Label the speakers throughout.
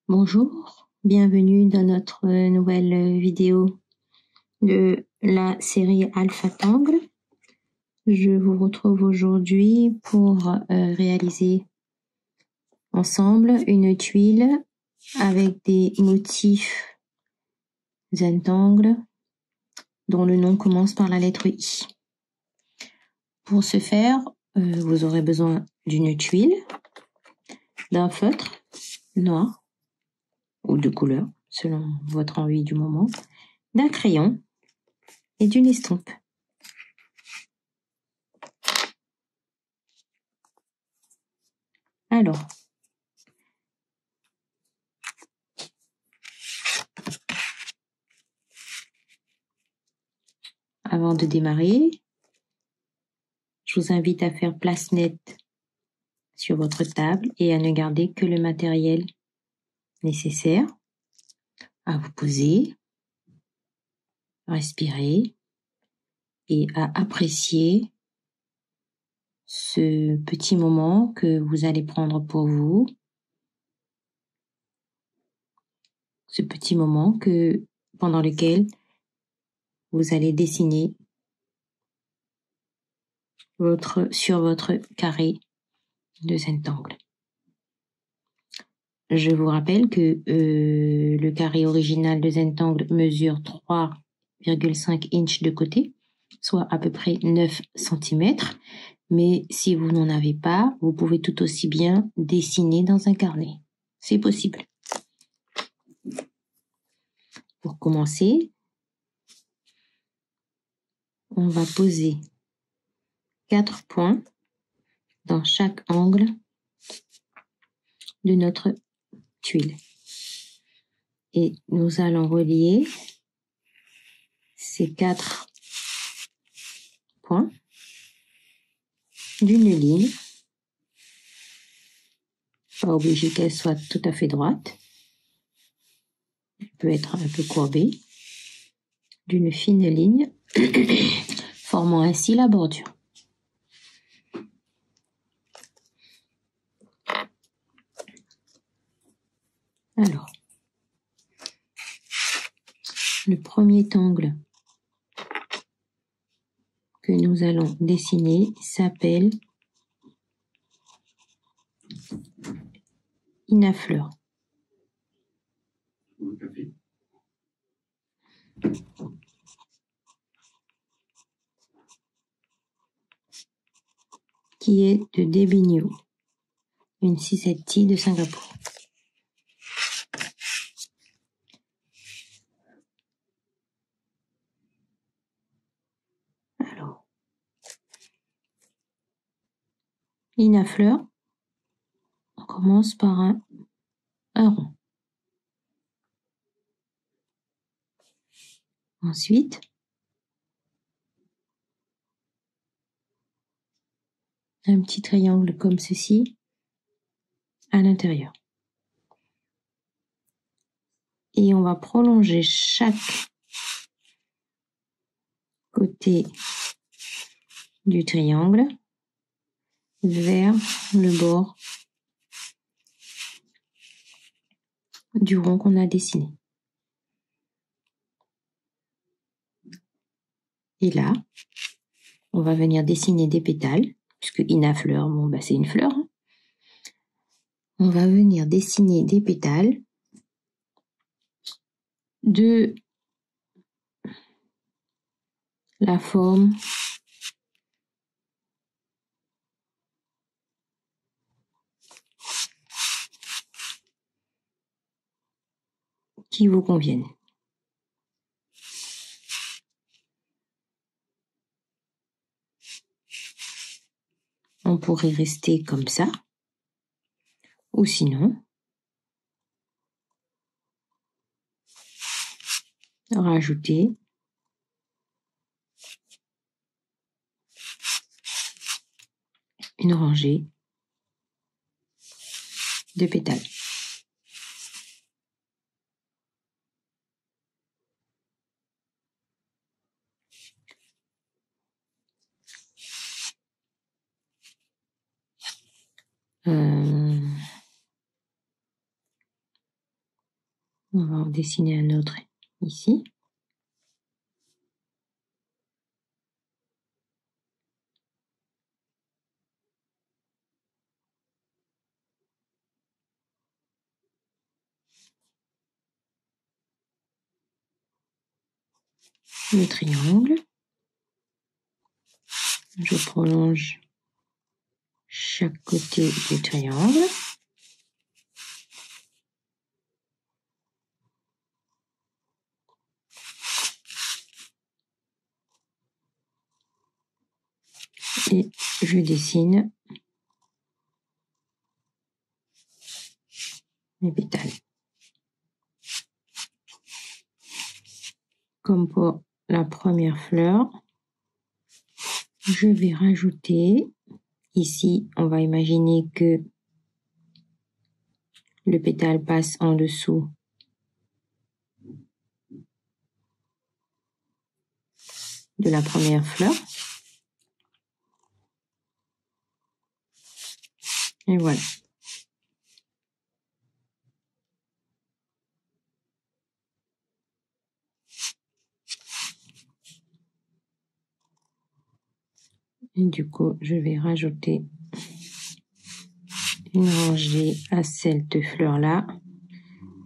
Speaker 1: Bonjour, bienvenue dans notre nouvelle vidéo de la série Alpha Tangle. Je vous retrouve aujourd'hui pour réaliser ensemble une tuile avec des motifs Zentangle dont le nom commence par la lettre I. Pour ce faire, vous aurez besoin d'une tuile, d'un feutre noir ou de couleur selon votre envie du moment, d'un crayon et d'une estompe. Alors, avant de démarrer, je vous invite à faire place nette sur votre table et à ne garder que le matériel nécessaire, à vous poser, respirer et à apprécier ce petit moment que vous allez prendre pour vous, ce petit moment pendant lequel vous allez dessiner sur votre carré de Zentangle. Je vous rappelle que le carré original de Zentangle mesure 3,5 inches de côté, soit à peu près 9 cm. Mais si vous n'en avez pas, vous pouvez tout aussi bien dessiner dans un carnet. C'est possible. Pour commencer, on va poser 4 points dans chaque angle de notre tuile. Et nous allons relier ces 4 points d'une ligne, pas obligé qu'elle soit tout à fait droite, elle peut être un peu courbée, d'une fine ligne, formant ainsi la bordure. Alors, le premier angle que nous allons dessiner s'appelle Inafleur. Qui est de Debinio, une cisetti de Singapour. Alors, Inafleur, on commence par un rond. Ensuite, un petit triangle comme ceci à l'intérieur. Et on va prolonger chaque côté du triangle vers le bord du rond qu'on a dessiné. Et là, on va venir dessiner des pétales, puisque Inafleur, c'est une fleur. On va venir dessiner des pétales de la forme qui vous convienne. On pourrait rester comme ça, ou sinon, rajouter une rangée de pétales. On va en dessiner un autre ici. Le triangle. Je prolonge chaque côté du triangle. Et je dessine les pétales. Comme pour la première fleur, je vais rajouter, ici, on va imaginer que le pétale passe en dessous de la première fleur. Et voilà. Et du coup, je vais rajouter une rangée à cette fleur-là,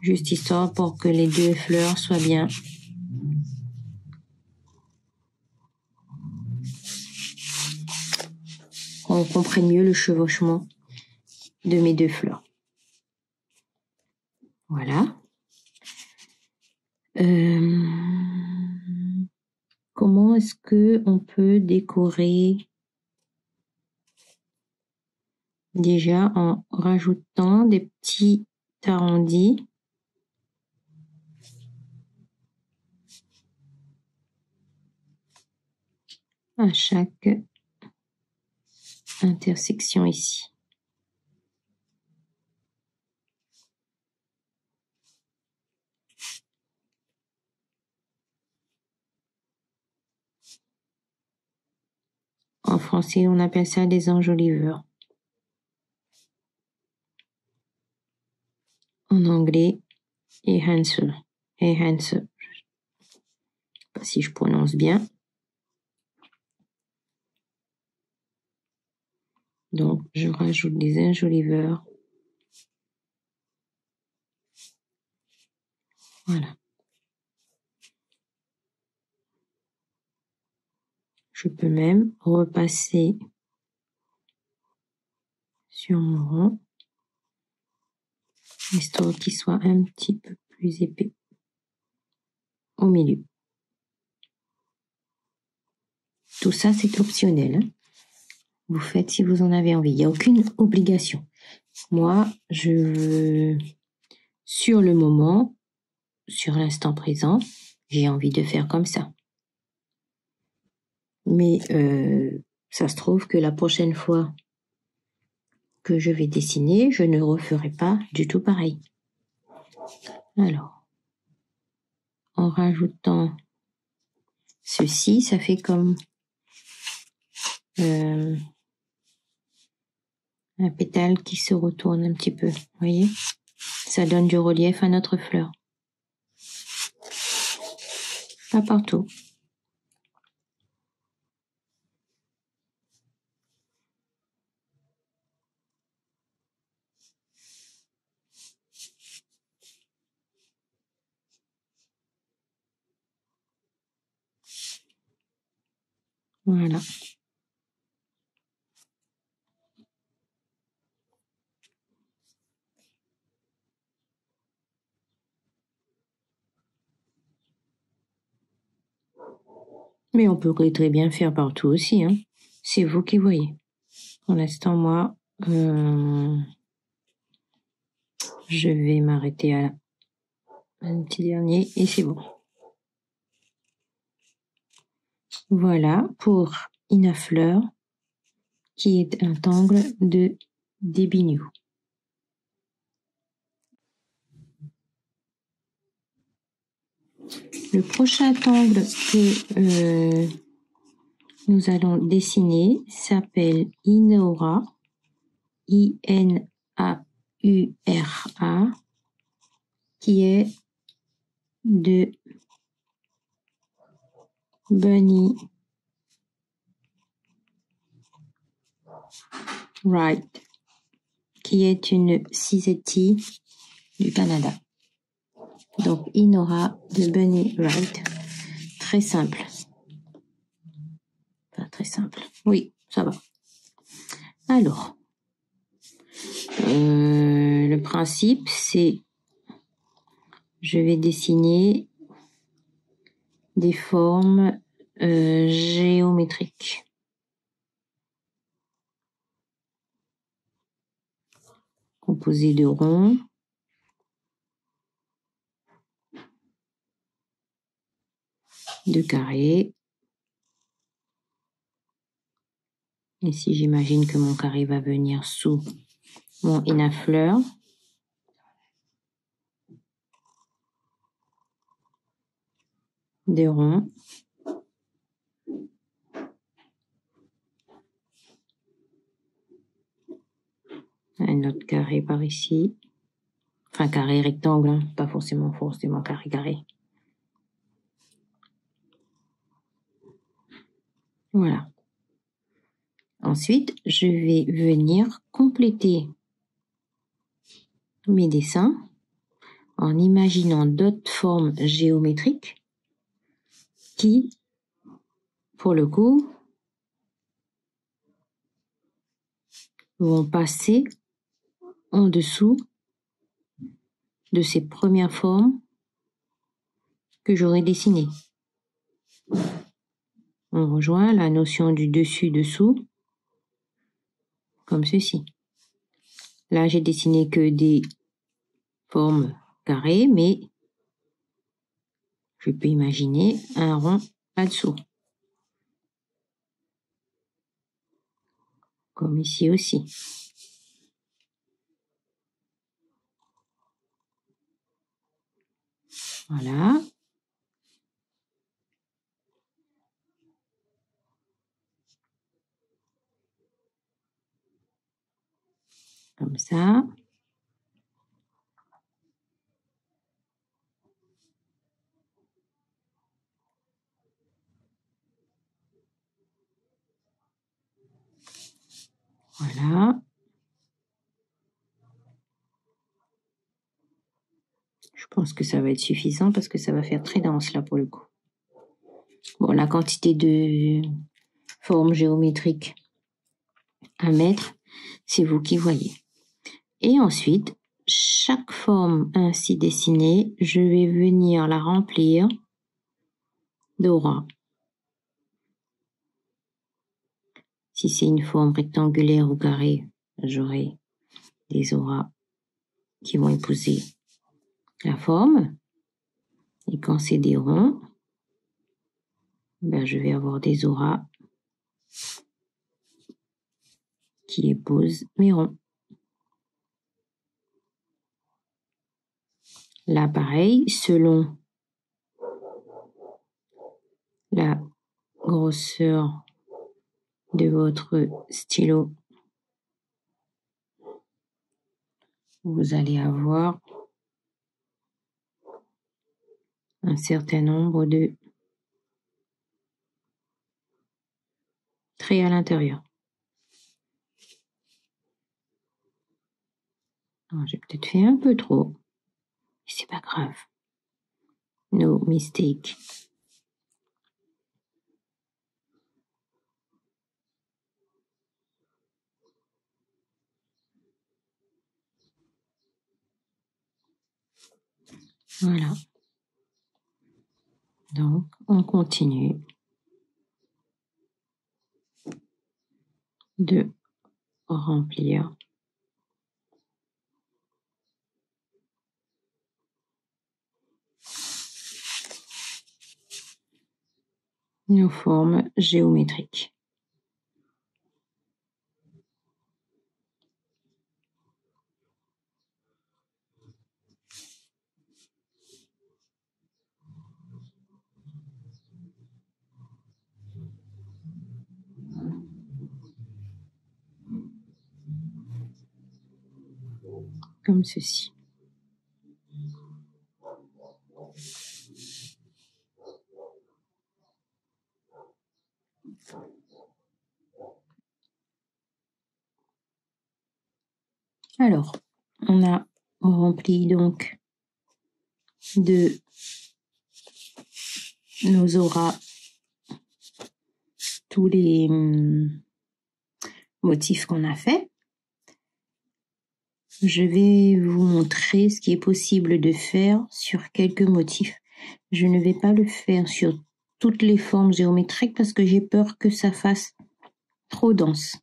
Speaker 1: juste histoire pour que les deux fleurs soient bien qu'on comprenne mieux le chevauchement de mes deux fleurs. Voilà. Comment est-ce que on peut décorer? Déjà en rajoutant des petits arrondis à chaque intersection ici. En français, on appelle ça des enjoliveurs. En anglais, enhancer. Enhancer. Je sais pas si je prononce bien. Donc, je rajoute des enjoliveurs. Voilà. Je peux même repasser sur mon rond, histoire qu'il soit un petit peu plus épais au milieu. Tout ça, c'est optionnel, hein. Vous faites si vous en avez envie. Il n'y a aucune obligation. Moi, je veux, sur le moment, sur l'instant présent, j'ai envie de faire comme ça. Mais ça se trouve que la prochaine fois que je vais dessiner, je ne referai pas du tout pareil. Alors, en rajoutant ceci, ça fait comme un pétale qui se retourne un petit peu, vous voyez? Ça donne du relief à notre fleur. Pas partout. Voilà. Mais on peut très bien faire partout aussi, hein. C'est vous qui voyez. Pour l'instant, moi, je vais m'arrêter à un petit dernier et c'est bon. Voilà pour Ina Fleur, qui est un tangle de Débignou. Le prochain tangle que nous allons dessiner s'appelle Inaura, I-N-A-U-R-A, qui est de Bonnie Wright, qui est une Cisetti du Canada. Donc, Inora de Bonnie Wright. Très simple. Pas très simple. Oui, ça va. Alors, le principe, c'est je vais dessiner des formes géométriques. Composées de ronds, de carrés. Ici, j'imagine que mon carré va venir sous mon énafleur. Des ronds. Un autre carré par ici. Enfin, carré rectangle, hein, pas forcément carré. Voilà. Ensuite, je vais venir compléter mes dessins en imaginant d'autres formes géométriques qui, pour le coup, vont passer en dessous de ces premières formes que j'aurais dessinées. On rejoint la notion du dessus-dessous, comme ceci. Là, j'ai dessiné que des formes carrées, mais je peux imaginer un rond là-dessous. Comme ici aussi. Voilà. Comme ça. Voilà. Je pense que ça va être suffisant parce que ça va faire très dense là pour le coup. Bon, la quantité de formes géométriques à mettre, c'est vous qui voyez. Et ensuite, chaque forme ainsi dessinée, je vais venir la remplir d'auras. Si c'est une forme rectangulaire ou carrée, j'aurai des auras qui vont épouser la forme. Et quand c'est des ronds, ben je vais avoir des auras qui épousent mes ronds. Là, pareil, selon la grosseur de votre stylo, vous allez avoir un certain nombre de traits à l'intérieur. J'ai peut-être fait un peu trop, mais c'est pas grave. No mistake. Voilà. Donc, on continue de remplir nos formes géométriques. Comme ceci. Alors, on a rempli donc de nos auras tous les motifs qu'on a fait. Je vais vous montrer ce qui est possible de faire sur quelques motifs. Je ne vais pas le faire sur toutes les formes géométriques parce que j'ai peur que ça fasse trop dense.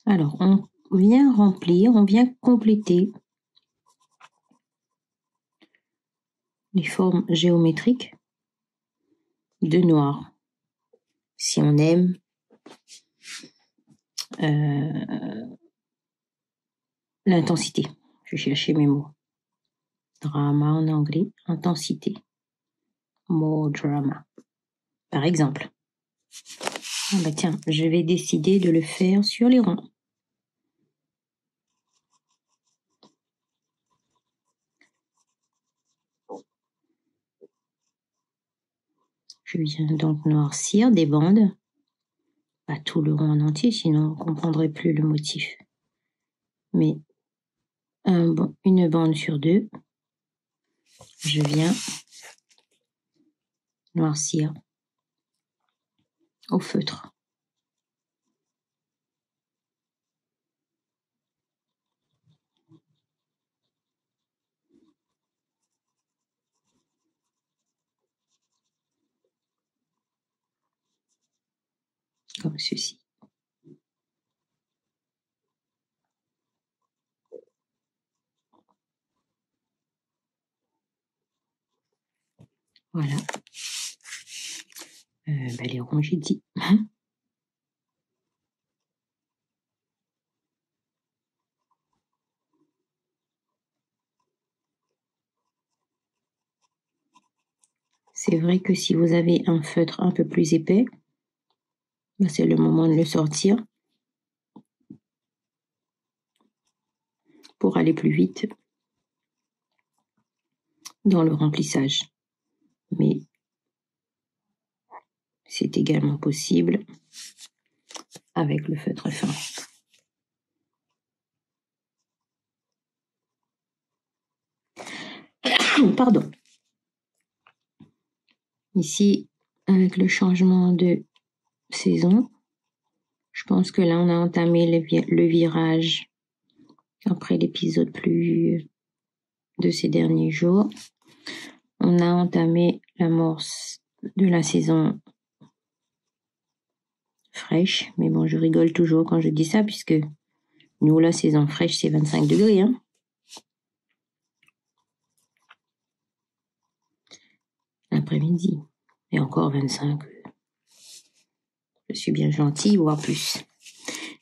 Speaker 1: Alors, on vient remplir, on vient compléter les formes géométriques de noir. Si on aime l'intensité. Je cherchais mes mots. Drama en anglais, intensité. More drama. Par exemple. Ah bah tiens, je vais décider de le faire sur les ronds. Je viens donc noircir des bandes. Pas tout le rond en entier, sinon on ne comprendrait plus le motif. Mais une bande sur deux. Je viens noircir au feutre. Comme ceci. Voilà. Les ronds, j'ai dit. C'est vrai que si vous avez un feutre un peu plus épais, c'est le moment de le sortir pour aller plus vite dans le remplissage. Mais c'est également possible avec le feutre fin. Pardon. Ici, avec le changement de saison, je pense que là, on a entamé le virage après l'épisode plus de ces derniers jours. On a entamé l'amorce de la saison fraîche. Mais bon, je rigole toujours quand je dis ça, puisque nous, la saison fraîche, c'est 25 degrés. Hein. L'après-midi. Et encore 25. Je suis bien gentille, voire plus.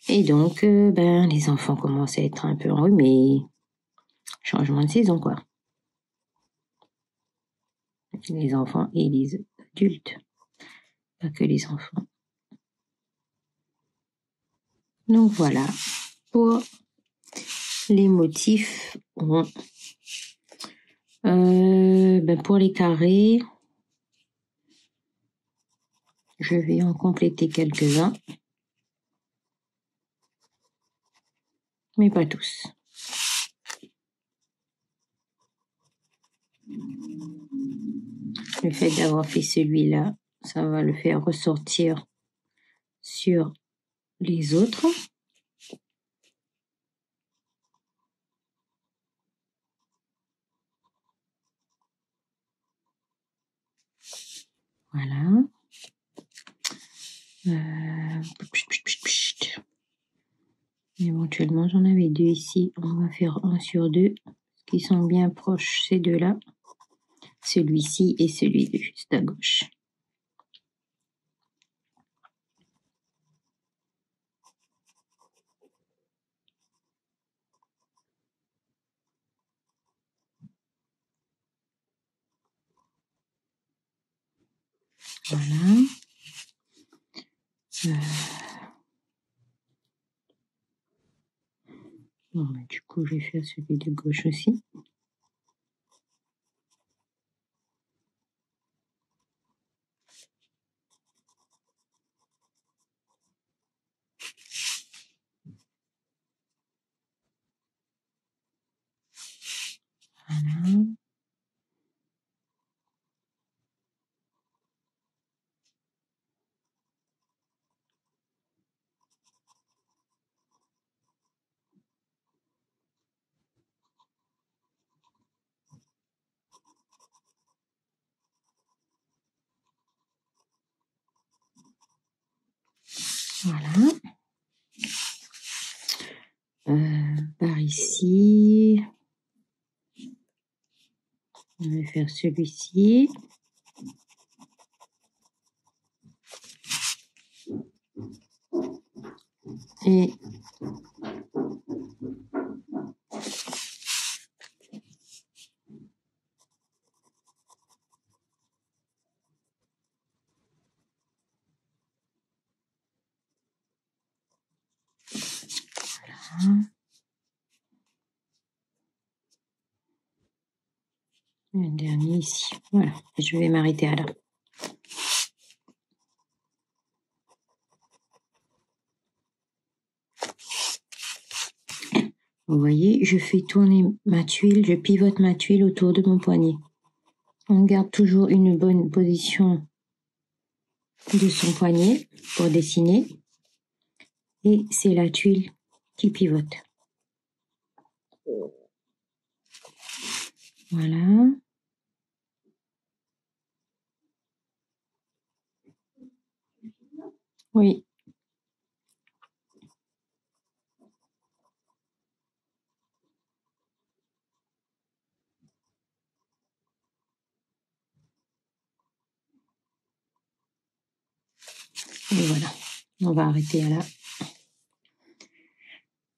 Speaker 1: Et donc, les enfants commencent à être un peu enrhumés. Changement de saison, quoi. Les enfants et les adultes. Pas que les enfants. Donc voilà. Pour les motifs ronds. Pour les carrés, je vais en compléter quelques-uns. Mais pas tous. Le fait d'avoir fait celui-là, ça va le faire ressortir sur les autres. Voilà. Éventuellement, j'en avais deux ici. On va faire 1 sur 2, qui sont bien proches, ces deux-là. Celui-ci et celui de juste à gauche. Voilà. Du coup, je vais faire celui de gauche aussi. Voilà. Par ici, on va faire celui-ci. Et voilà. Le dernier ici. Voilà, je vais m'arrêter à là. Vous voyez, je fais tourner ma tuile, je pivote ma tuile autour de mon poignet. On garde toujours une bonne position de son poignet pour dessiner. Et c'est la tuile qui pivote. Voilà. Oui. Et voilà. On va arrêter là.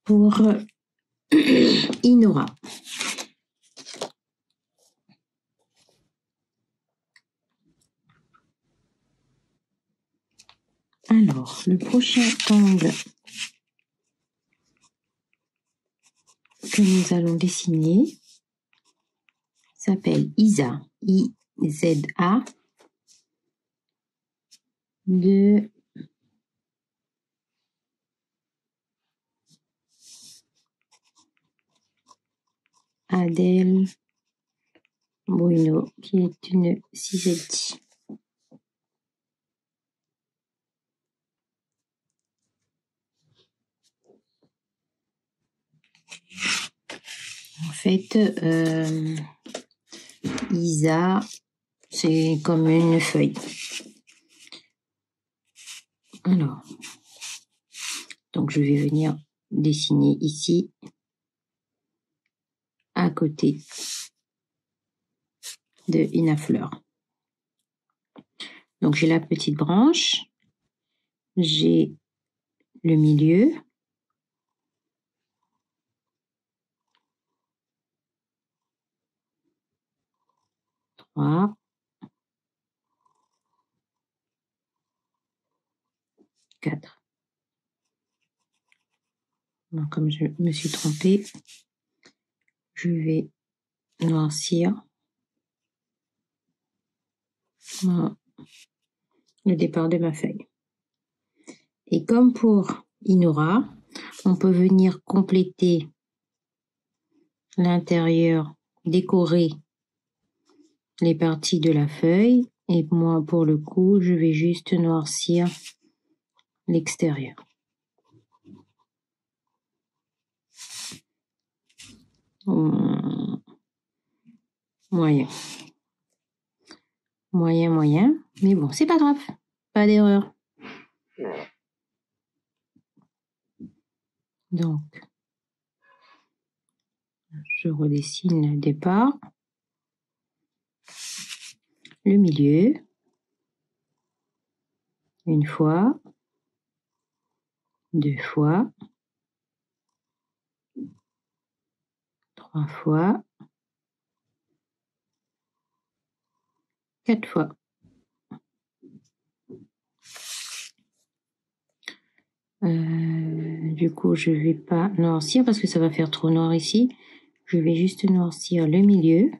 Speaker 1: Pour Inora. Alors, le prochain angle que nous allons dessiner s'appelle ISA, I-Z-A, de Adèle Bueno, qui est une ciseltie. En fait, ISA, c'est comme une feuille. Alors, donc je vais venir dessiner ici, à côté de Ina Fleur. Donc j'ai la petite branche, j'ai le milieu, trois, quatre. Donc, comme je me suis trompée, je vais noircir le départ de ma feuille. Et comme pour Inora, on peut venir compléter l'intérieur, décorer les parties de la feuille. Et moi, pour le coup, je vais juste noircir l'extérieur. Moyen. Moyen. Mais bon, c'est pas grave. Pas d'erreur. Donc, je redessine le départ. Le milieu. Une fois. Deux fois. Trois fois. Quatre fois. Du coup, je vais pas noircir parce que ça va faire trop noir ici. Je vais juste noircir le milieu.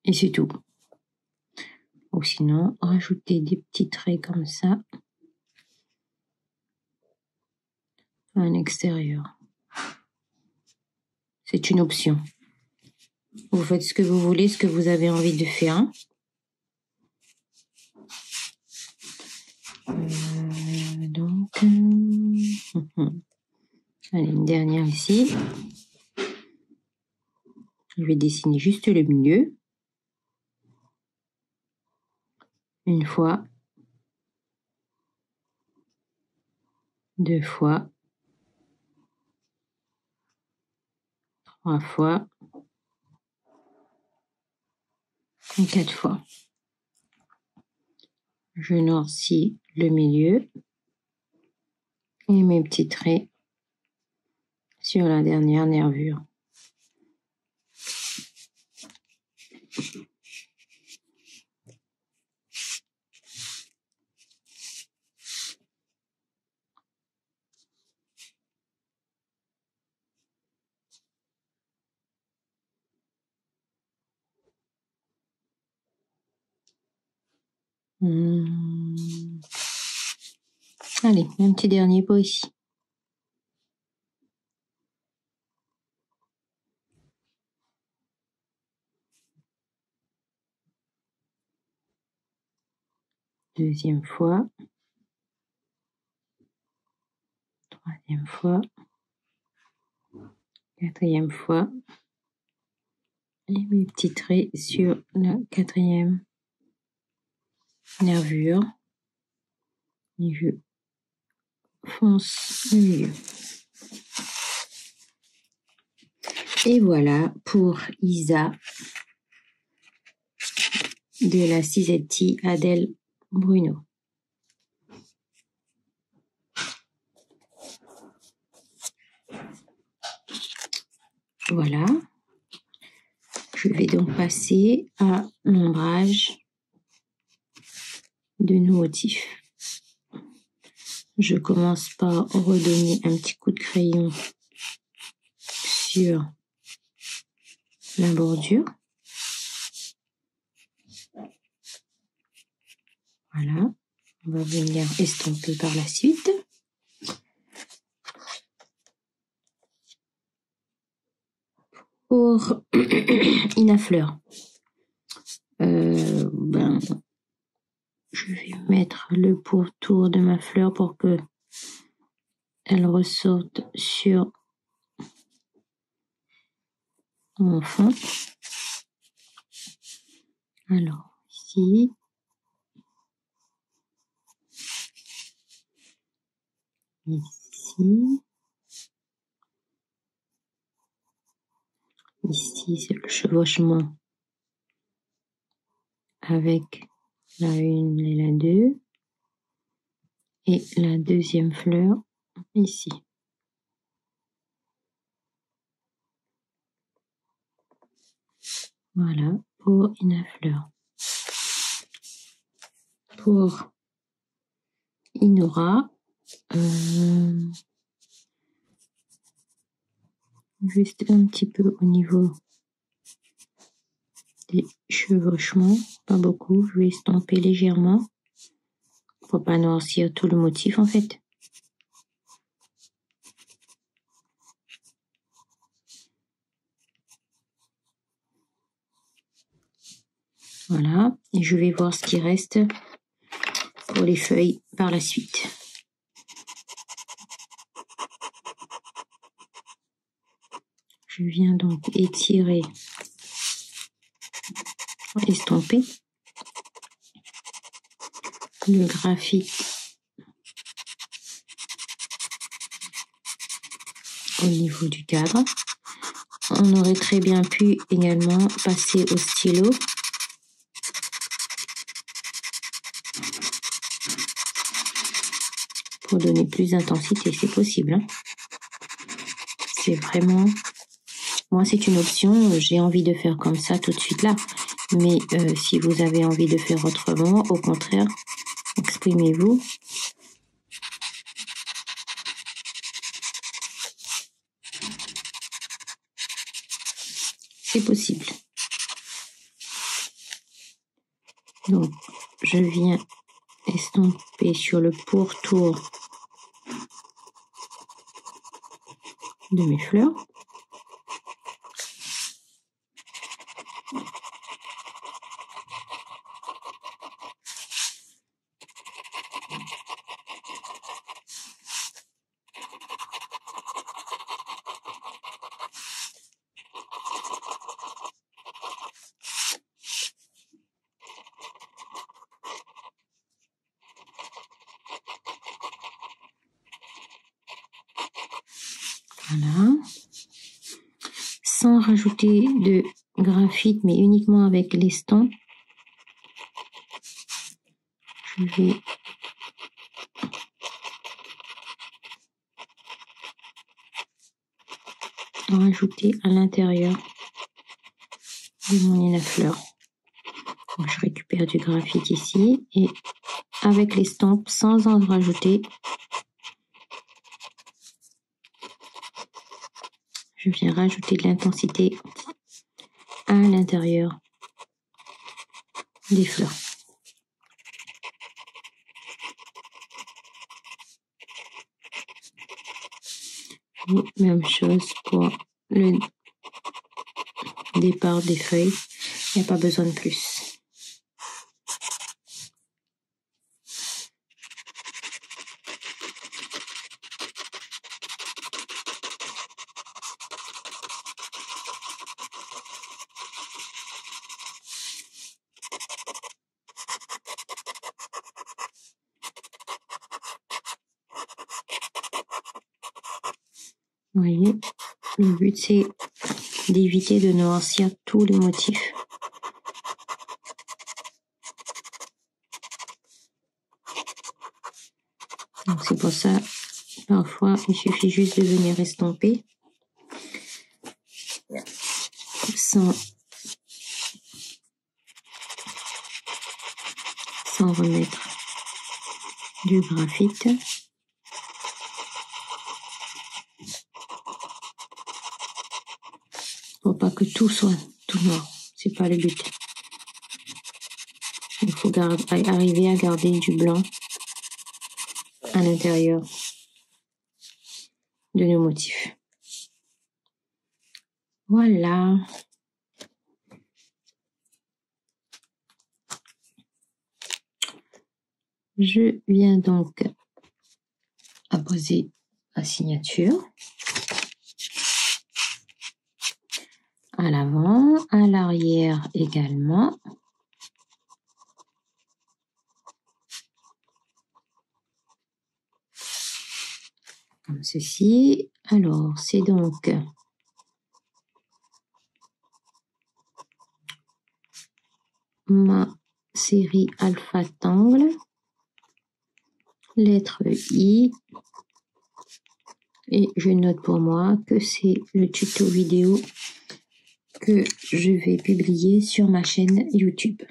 Speaker 1: Et c'est tout. Ou sinon, rajouter des petits traits comme ça à l'extérieur. C'est une option. Vous faites ce que vous voulez, ce que vous avez envie de faire. Allez, une dernière ici. Je vais dessiner juste le milieu. Une fois, deux fois, trois fois et quatre fois. Je noircis le milieu et mes petits traits sur la dernière nervure. Allez, un petit dernier pot ici. Deuxième fois. Troisième fois. Quatrième fois. Et mes petits traits sur la quatrième nervure. Et je fonce le milieu. Et voilà pour Isa de la Cisetti Adèle Bruno. Voilà. Je vais donc passer à l'ombrage de nos motifs. Je commence par redonner un petit coup de crayon sur la bordure. Voilà. On va venir estomper par la suite. Pour Ina Fleur, je vais mettre le pourtour de ma fleur pour que elle ressorte sur mon fond. Alors, ici. Ici. Ici, c'est le chevauchement avec la 1 et la 2. Et la deuxième fleur, ici. Voilà, pour Ina Fleur. Pour Inora, juste un petit peu au niveau des chevauchements, pas beaucoup, je vais estomper légèrement pour pas noircir tout le motif en fait. Voilà, et je vais voir ce qui reste pour les feuilles par la suite. Je viens donc étirer, estomper le graphite au niveau du cadre. On aurait très bien pu également passer au stylo. Pour donner plus d'intensité, c'est possible. Hein. C'est vraiment... Moi, c'est une option. J'ai envie de faire comme ça tout de suite là. Mais si vous avez envie de faire autrement, au contraire, exprimez-vous. C'est possible. Donc, je viens estomper sur le pourtour de mes fleurs. Voilà. Sans rajouter de graphite, mais uniquement avec l'estampe. Je vais rajouter à l'intérieur de mon nid à fleurs. Donc, je récupère du graphite ici et avec l'estampe, sans en rajouter, je viens rajouter de l'intensité à l'intérieur des fleurs. Et même chose pour le départ des feuilles, il n'y a pas besoin de plus. Vous voyez, le but c'est d'éviter de noircir tous les motifs. Donc c'est pour ça, parfois il suffit juste de venir estomper sans remettre du graphite. Pour pas que tout soit tout noir, c'est pas le but. Il faut arriver à garder du blanc à l'intérieur de nos motifs. Voilà. Je viens donc apposer ma signature à l'avant, à l'arrière également. Comme ceci. Alors, c'est donc ma série Alphatangle, lettre I, et je note pour moi que c'est le tuto vidéo que je vais publier sur ma chaîne YouTube.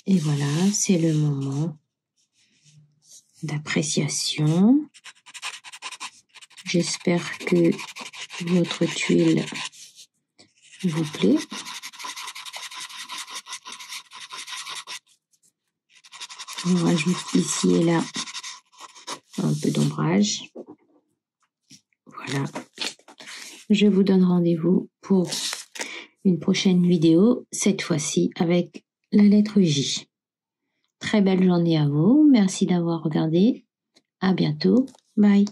Speaker 1: Et voilà, c'est le moment d'appréciation. J'espère que votre tuile vous plaît. On rajoute ici et là un peu d'ombrage. Voilà. Je vous donne rendez-vous pour une prochaine vidéo, cette fois-ci avec la lettre J. Très belle journée à vous. Merci d'avoir regardé. À bientôt. Bye.